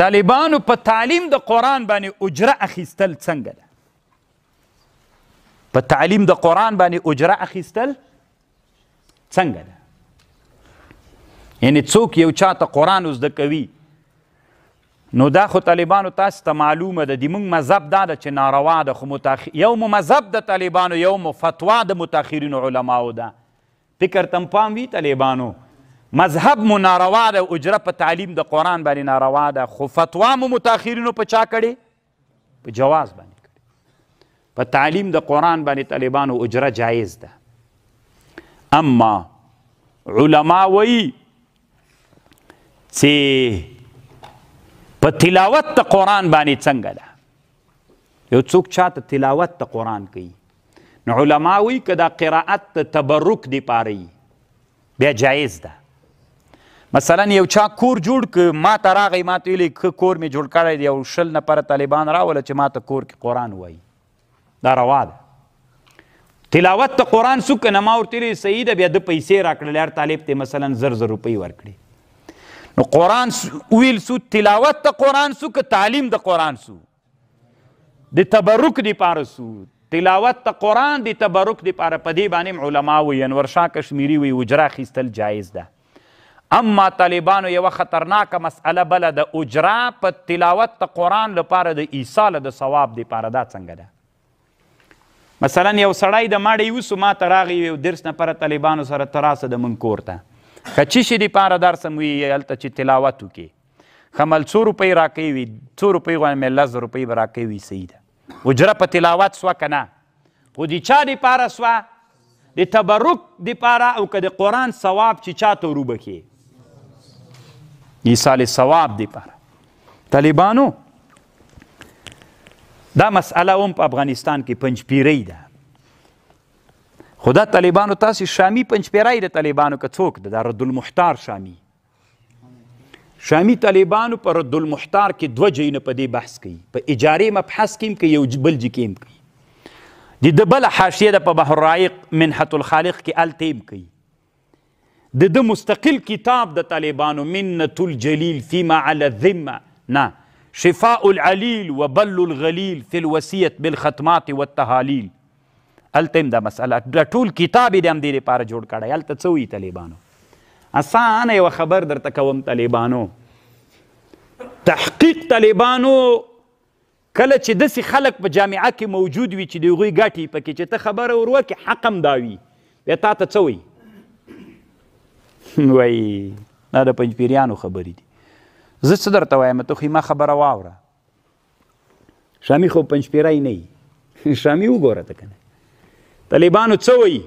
طالبانو په تعلیم د قرآن باندې اجره اخیستل څنګه ده؟ په تعلیم د قرآن باندې اجره اخیستل څنګه ده؟ یعنی څوک یو چاته قرآن زده کوي نو دا خو طالبانو تاسو ته معلومه ده، د موږ مذهب دا ده چې ناروا ده، خو یو مو مذهب د طالبانو، یو مو فتوا د متاخرینو علماو ده. فکر تم پام وي طالبانو مذهب مو ناروا ده، اجره په تعلیم د قرآن باندې ناروا ده، خو فتوا مو متاخرینو په چا کړې؟ په جواز باندې کړې. په تعلیم د قرآن باندې طالبانو اجره جایز ده. اما علما وایي چې په تلاوت د قرآن باندې څنګه ده؟ یو څوک چاته تلاوت د قرآن کوي نو علما وایي که دا قرائت د تبرک دپاره وي بیا جایز ده. مثلا یو چا کور جوړ که ما ته راغی ما ته ویلی ښه کور مې جوړ کړی دی، یو 20 نفره طالبان راوله چې ما ته کور کې قرآن وایي، دا روا ده. تلاوت د قرآن څو که نه ما ورته ویلې صحیح ده، بیا د پیسې راکړلې هر طالب ته مثلا 1000 روپۍ ورکړي. نو قرآن ویل سو، تلاوت د قرآن سو که تعلیم د قرآن سو؟ د تبرک دپاره سو. تلاوت د قرآن د تبرک دپاره په دې باندې علما وایي، انور شاه کشمیري وایي اجره اخیستل جایز ده. اما طالبانو یوه خطرناکه مسئله بله د اجره په تلاوت د قرآن لپاره د ایصال د ثواب دپاره، دا څنګه ده؟ مثلا یو سړی د ماړه یوسو ما ته راغی یو 10 نفره طالبانو سره ته راسه د مونږ کور ته، که څه شي دپاره درس هم وي هلته چې تلاوت وکړي، ښه مل 100 روپۍ راکوي وي، 100 روپۍ غواړم 10 روپۍ به راکوي وي، صحیح ده. اجره په تلاوت سوه که نه؟ خو د چا دپاره سوه؟ د تبرک دپاره، او که د قرآن ثواب چې چاته وروبکې ایصال ثواب دپاره. طالبانو دا مسئله هم په افغانستان کې پنجپیرۍ ده. خو دا طالبانو تاسې شامي پنجپیری د طالبانو که څوک ده، دا رد المحتار شامي طالبانو په رد المحتار کې 2 ځایونه په دې بحث کوي، په اجارې مبحث کې هم کوي، یو بل ځای کې هم کوي. د ده بله حاشیه ده په بحر الرایق منحة الخالق کې هلته هم کوي. د ده مستقل کتاب د طالبانو منة الجلیل فيما على الذمة، نه شفاء العلیل وبل الغلیل فی الوصیة بالختمات والتهالیل، هلته هم دا مسئله، دا ټول کتاب یې د همدې لپاره جوړ کړی. هلته څه وایي طالبانو؟ اسانه یوه خبر درته کوم طالبانو، تحقیق طالبانو کله چې داسې خلک په جامعه کې موجود وي چې د هغوی ګټې پکې چې ته خبره ور وکړې حق هم دا وي، بیا تا ته څه وایي؟ وایي دا د پنجپیریانو خبرې دي. زه څه درته وایم، ته خو ما خبره واوره. شامي خو پنجپیری نه وي، شامي وګوره ته که نه. طالبانو څه وایي؟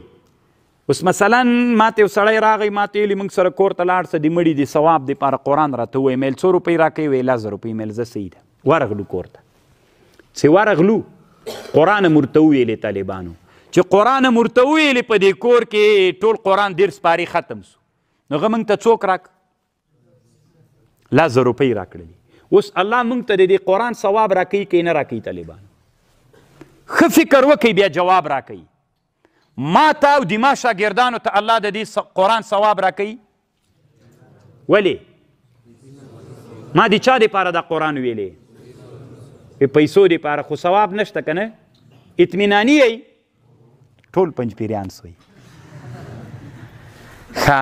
اوس مثلا ما ته یو سړی راغی ما ته ویلي موږ سره کور ته لاړ شه د مړي د ثواب دپاره قرآن راته ووایي، میل 100 روپۍ راکوي، ویل 1000 روپۍ، میل زه صحیح ده. ورغلو کور ته، چې ورغلو قرآن هم ورته وویلې طالبانو، چې قرآن هم ورته وویلې په دې کور کې ټول قرآن 10 سپارې ختم سو. نو هغه موږ ته څوک 1000 روپۍ راکړلي. اوس الله موږ ته د دې قرآن ثواب راکوي که نه راکوي؟ طالبانو ښه فکر وکئ بیا جواب راکوي. ما ته او د ما شاګردانو ته الله د دې قرآن ثواب راکوي؟ ولې؟ ما د چا دپاره دا قرآن ویلی؟ د پیسو دپاره، خو ثواب نشته که نه؟ اطمیناني یی ټول پنجپیریان سوی. ښه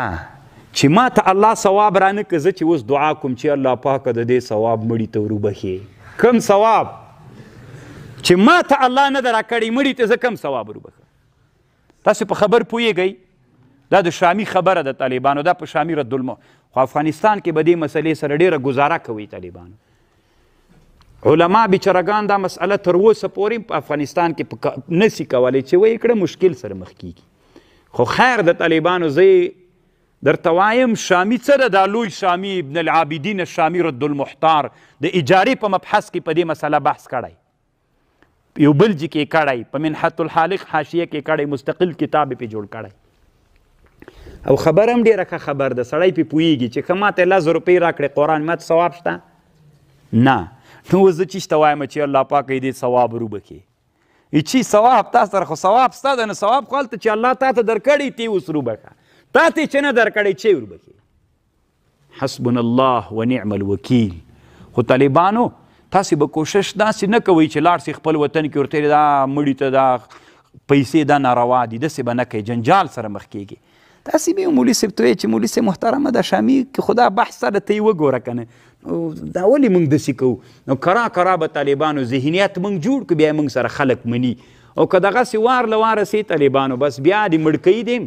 چې ما ته الله ثواب رانه که، زه چې اوس دعا کوم چې الله پاکه د دې ثواب مړي ته وروبخې. کم ثواب چې ما ته الله نه ده راکړی، مړي ته زه کم ثواب وروبخم؟ تاسو په خبر پوهیږئ؟ دا د شامي خبره ده طالبانو، دا په شامي رد خو افغانستان کې به دې مسلې سره ډېره ګزاره کوي طالبانو. علما بیچارهګان دا مسئله تر اوسه پورې په افغانستان کې نسي کولی چې وایي کړه مشکل سره مخ کیږي. خو خیر د طالبانو زه درته وایم شامي څه ده؟ دا لوی شامي ابن العابدین الشامي رد المحتار د اجارې په مبحث کې په دې مسله بحث کړی، یو بل ځای کې کړی، په منحة الخالق حاشیه کې کړی، مستقل کتاب یې پې جوړ کړی. او خبر هم ډېره ښه خبر ده، سړی پې پوهېږي چې که ما ته 1000 روپۍ راکړې قرآن ما ته ثواب شته؟ نه. نو اوس زه چېشته وایم چې الله پاکه یې دې ثواب وروبکې. چې ثواب تا سره خو ثواب ستا ده، نو ثواب خو هلته چې الله تا ته درکړی تی اوس وروبکه، تا ته چې نه درکړی چې وروبکې. حسبنا الله ونعم الوکیل خو طالبانو تاسې به کوشش داسې نه کوئ چې لاړ سي خپل وطن کې ورته دا مړي ته دا پیسې دا ناروا دي داسې به نه کوئ جنجال سره مخ کیږي تاسې به مولي صاحب ته وایي چې مولي صاحب محترمه ده شامي که خو دا بحث سره ته یې وګوره که نه دا ولې موږ داسې کوو نو کرا کرا به طالبانو ذهنیت موږ جوړ کړو بیا موږ سره خلک مني او که دغسې وار له واره سي طالبانو بس بیا دې مړ کوي دې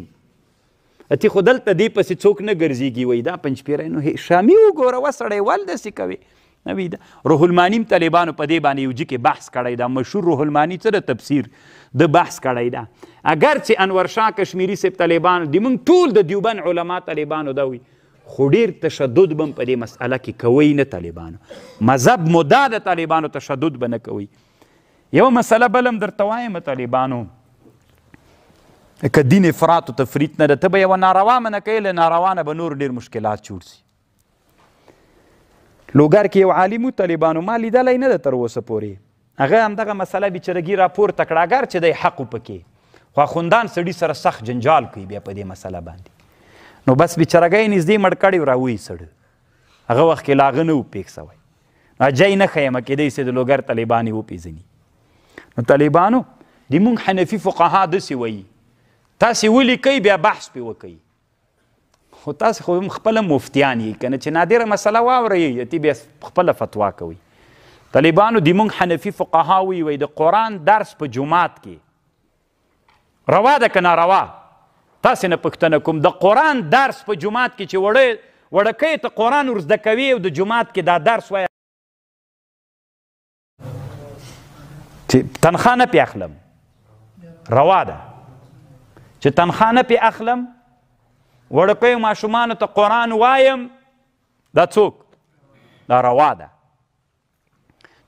اتې خو دلته دې پسې څوک نه ګرځېږي وایي دا پنجپیری نو شامي وګوره وسړی ول داسې کوې نوی دا روح المانی طالبانو په دې باندې یو جي کې بحث کړی دا مشهور روح المانی څه د تفسیر د بحث کړی دا اگر چې انور شاه کشمیري صاحب طالبانو د موږ ټول د دیوبند علما طالبانو دا وي خو ډېر تشدد به په دې مسئله کې کوئ نه طالبانو مذهب مدا د طالبانو تشدد به نه کوئ یو مسله بل هم درته وایم طالبانو که دین افراط و تفریط نه ده ته به یوه ناروا منه کوې له ناروا نه به نور ډېر مشکلات جوړ سي لوګر کې یو عالم و طالبانو ما لیدلی نه ده تر اوسه پورې هغه همدغه مسله بیچارګي راپورته کړه اګر چې دی حق و پکې خو اخوندان سړي سره سخت جنجال کوي بیا په دې مسله باندې نو بس بیچارګی نږدې مړ کړی و راویې سړه هغه وخت کې لا هغه نه و پیک سوی اجی نه ښیمه کېدی سي د لوګر طالبان یې وپېژني نو طالبانو د مونږ حنفي فقها داسې وایي تاسې ولیکئ بیا بحث پرې وکئ خو تاسې خو خپله مفتیان یې که نه چې نادره مسله واورئ اتې بیا خپله فتوا کوئ طالبانو د مونږ حنفي فقها وایي د قرآن درس په جومات کې روا ده که ناروا تاسې نه پوښتنه کوم د قرآن درس په جومات کې چې وړکۍ ته قرآن ور زده کوي او د جومات کې دا درس وایه چې تنخوا نه پې اخلم روا ده چې تنخوا نه پې اخلم وړکیو ماشومانو ته قرآن وایم دا څوک دا روا ده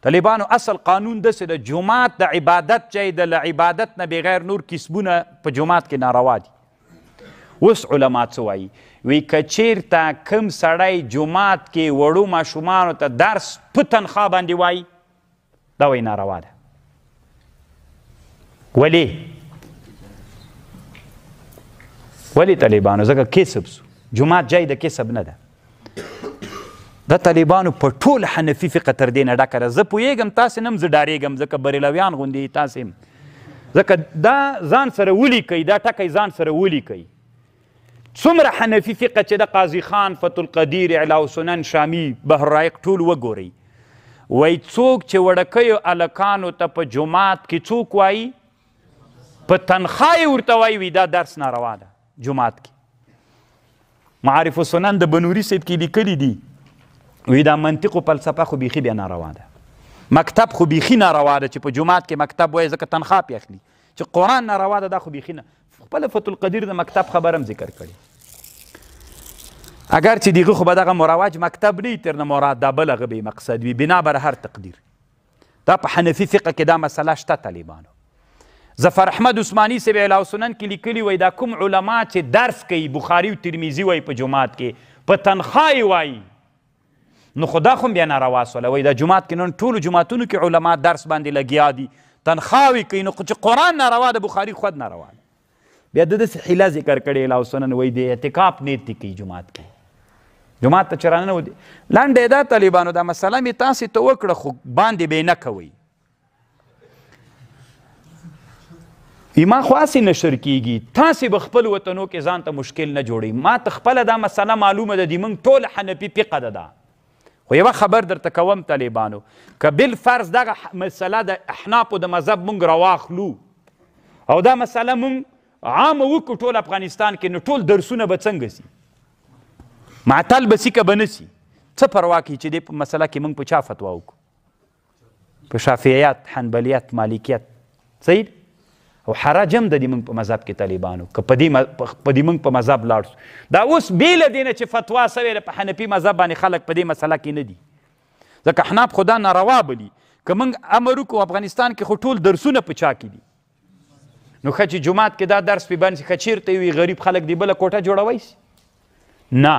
طالبانو اصل قانون داسې د جومات د عبادت ځای د له عبادت نه بغیر نور کسبونه په جومات کې ناروا دي اوس علما څه وایي وی که چیرته کم سړی جومات کې وړو ماشومانو ته درس په تنخوا باندې وایي دا وایي ناروا ده ولی طالبانو ځکه کسب سو جومات جای د کسب نه ده دا طالبانو په ټول حنفي فقه تر دې نه ډکه ده زه پوهېږم تاسې نه هم زه ډارېږم ځکه بریلویان غوندې تاسې هم ځکه دا ځان سره ولیکئ دا ټکی ځان سره ولیکئ څومره حنفي فقه چې د قاضي خان فتح القدیر اعلاء سنن شامي بحر رایق ټول وګورئ وایي څوک چې وړکیو هلکانو ته په جومات کې څوک وایي په تنخوا یې ورته وایي وي دا درس ناروا ده جومات کې معارف السنن د بنوري صاحب کې لیکلي دي وی دا منطق و فلسفه خو بیخي بیا ناروا ده مکتب خو بیخي ناروا ده چې په جومات کې مکتب وایي ځکه تنخوا پې اخلي چې قرآن ناروا ده دا خو بیخي نه خپله فتح القدیر د مکتب خبر هم ذکر کړي اگر چې دیغه خو به دغه مروج مکتب نه وي ترنه مراد دا بل هغه به مقصد وي بنا بر هر تقدیر دا په حنفي فقه کې دا مسله شته طالبانو ظفر احمد عثماني صاحب اعلاء سنن کې لیکلي وایي دا کوم علما چې درس کوي بخاري او ترمیزي وایي په جومات کې په تنخوا یې وایي نو خو دا خو بیا ناروا سوله وایي دا جومات کې نن ټولو جوماتونو کې علما درس باندې لګیا دي تنخواوې کوي نو چې قرآن ناروا ده بخاري خود ناروا ده بیا د داسې حیله ذکر کړې اعلاء سنن وایي د اعتکاف نیت دې کوي جومات کې جومات ته چې راننوځي لنډه دا طالبانو دا مسله مې تاسې ته وکړه خو باندې به نه کوئ ایمان خو هسې نشر کیږي تاسې به خپل وطنو کې ځان ته مشکل نه جوړئ ما ته خپله دا مسله معلومه ده د موږ ټول حنفي فقه ده دا خو یوه خبر درته کوم طالبانو که بالفرض دغه مسله د احنافو د مذهب موږ راواخلو او دا مسله موږ عامه وکړو ټول افغانستان کې نو ټول درسونه به څنګه سي معتل به سي که به نه سي څه پروا کوي چې دې په مسله کې موږ په چا فتوا وکړو په شافعیت حنبلیت مالکیت صحیح او حرج هم د دې موږ په مذهب کې طالبانو که په دې موږ په مذهب لاړ سو دا اوس بېله دې نه چې فتوا سوې ده په حنفي مذهب باندې خلک په دې مسله کې نه دي ځکه احناف خو دا ناروا بلي که موږ امر وکړو افغانستان کې خو ټول درسونه په چا کې دي نو ښه چې جومات کې دا درس پې باندې ښه چېرته وي غریب خلک دې بله کوټه جوړوی سي نه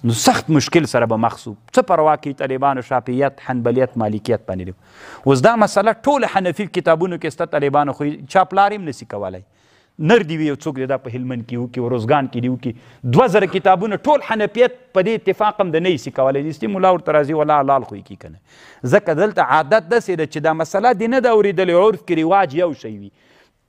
نو سخت مشکل سره به مخ سو څه پروا کوي طالبانو شافعیت حنبلیت مالکیت باندې اوس دا مسله ټول حنفي کتابونو کې سته طالبانو خو چا پلار هم نسي کولی نر دی وي یو څوک دی دا په هلمند کې وکړي روزګان کې دی وکړي 2000 کتابونه ټول حنفیت په دې اتفاق هم د نه یې سي کولی دستي ملا ورته راځي ولا حلال خو یې کي که نه ځکه دلته عادت داسې ده چې دا مسله دې نه ده اورېدلې عرف کې رواج یو شی وي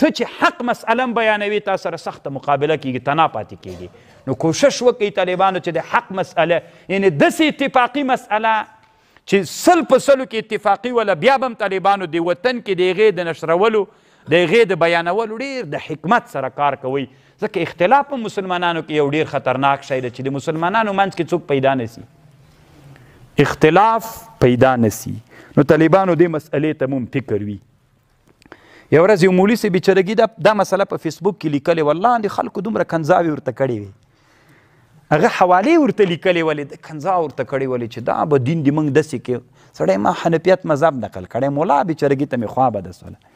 ته چې حق مسئله هم بیانوي تا سره سخته مقابله کېږي تنا پاتې کېږي نو کوشش وکړئ طالبانو چې د حق مسئله یعنې داسې اتفاقي مسئله چې 100 په 100 کې اتفاقي ولا بیا به هم طالبانو د وطن کې د هغې د نشرولو د هغې د بیانولو ډېر د حکمت سره کار کوئ ځکه اختلاف په مسلمانانو کې یو ډېر خطرناک شی دی چې د مسلمانانو منځ کې څوک پیدا نسی اختلاف پیدا نسی نو طالبانو دې مسئلې ته هم فکر وي یو ورځ یو مولي صاحب بیچارګي دا مسله په فیسبوک کې لیکلې والله د خلکو دومره کنځاوې ورته کړې وي هغه حوالې ورته لیکلې ولې د کنځا ورته کړې ولې چې دا به دین دې موږ داسې کې سړی ما حنفیت مذهب نقل کړی مولا بیچارګي ته مې خوا بده سوله